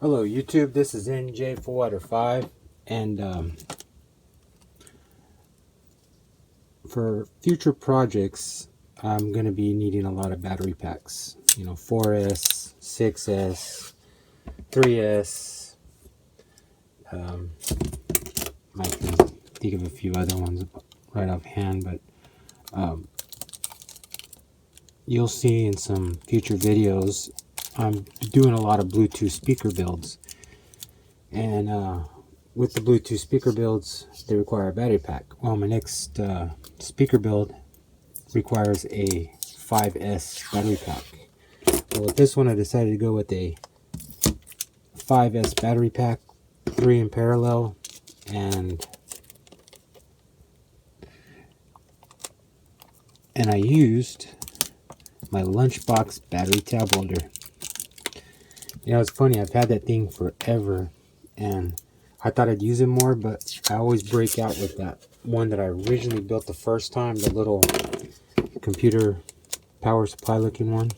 Hello YouTube, this is NJ4Water5, and for future projects I'm going to be needing a lot of battery packs, 4S, 6S, 3S, I can think of a few other ones right offhand, but you'll see in some future videos I'm doing a lot of Bluetooth speaker builds, and with the Bluetooth speaker builds they require a battery pack. Well, my next speaker build requires a 5S battery pack. Well, with this one I decided to go with a 5S battery pack, 3 in parallel, and I used my Lunchbox battery tab welder. It's funny, I've had that thing forever and I thought I'd use it more, but I always break out with that one that I originally built the first time, the little computer power supply looking one.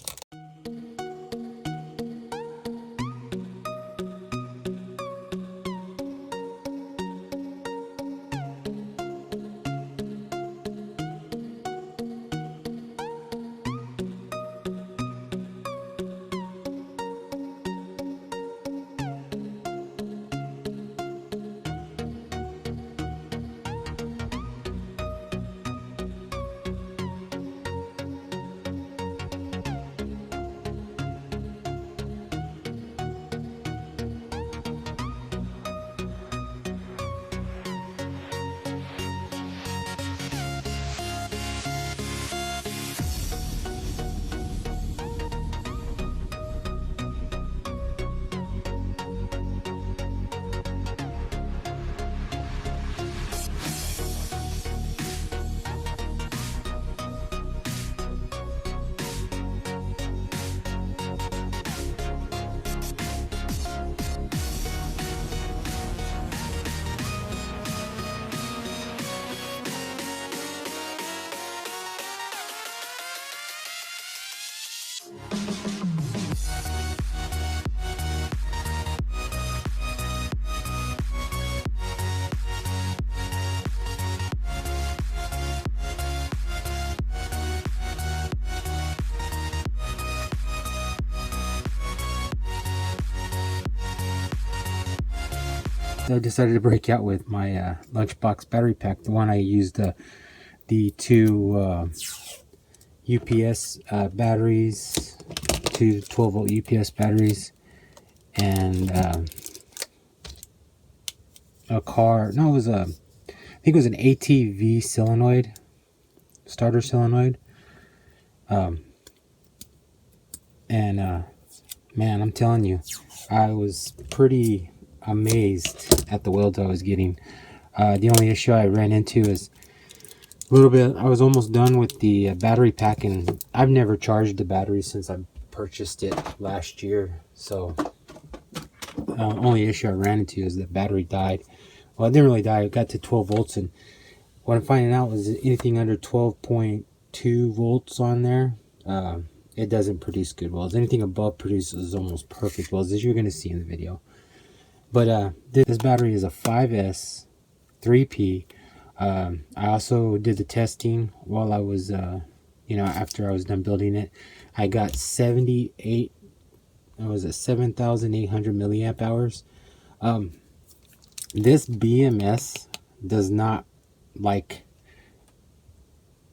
I decided to break out with my Lunchbox battery pack, the one I used, the two UPS batteries, two 12-volt UPS batteries, and a car. No, it was I think it was an ATV solenoid, starter solenoid. Man, I'm telling you, I was pretty amazed at the welds I was getting. The only issue I ran into is a little bit. I was almost done with the battery pack, and I've never charged the battery since I purchased it last year. So only issue I ran into is the battery died. Well, it didn't really die. It got to 12 volts, and what I'm finding out is anything under 12.2 volts on there, it doesn't produce good welds. Anything above produces almost perfect welds, as you're going to see in the video. But this battery is a 5S 3P. I also did the testing while I was, after I was done building it. I got 78, it was a 7,800 milliamp hours. This BMS does not like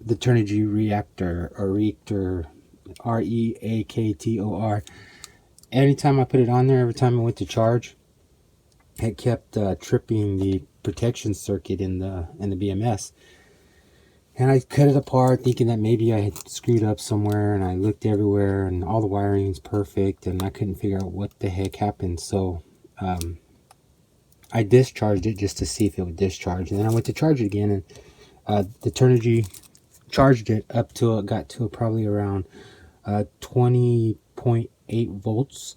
the Turnigy reactor, or reactor, REAKTOR. Anytime I put it on there, every time I went to charge, it kept tripping the protection circuit in the BMS, and I cut it apart thinking that maybe I had screwed up somewhere, and I looked everywhere and all the wiring is perfect and I couldn't figure out what the heck happened. So I discharged it just to see if it would discharge, and then I went to charge it again, and the Turnigy charged it up to it got to probably around 20.8 volts,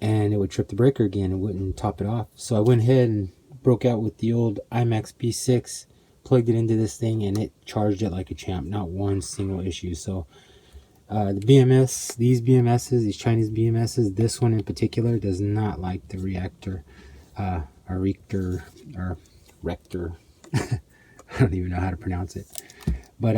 and it would trip the breaker again. It wouldn't top it off. So I went ahead and broke out with the old IMAX B6, plugged it into this thing, and it charged it like a champ. Not one single issue. So The BMS, these BMSs, these Chinese BMSs, this one in particular does not like the reactor, or rector, or rector. I don't even know how to pronounce it. But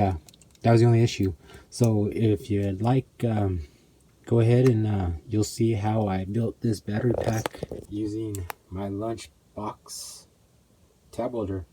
that was the only issue. So if you'd like, go ahead and you'll see how I built this battery pack using my Lunchbox tab welder.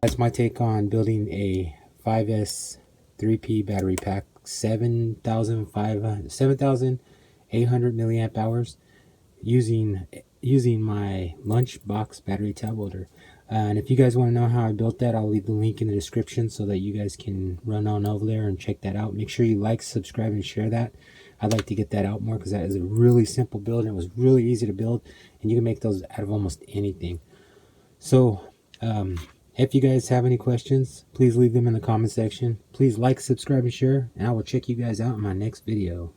That's my take on building a 5S 3P battery pack, 7,800 milliamp hours, using my Lunchbox battery tab welder. And if you guys want to know how I built that, I'll leave the link in the description so that you guys can run on over there and check that out. Make sure you like, subscribe, and share that. I'd like to get that out more because that is a really simple build and it was really easy to build, and you can make those out of almost anything. So if you guys have any questions, please leave them in the comment section. Please like, subscribe, and share, and I will check you guys out in my next video.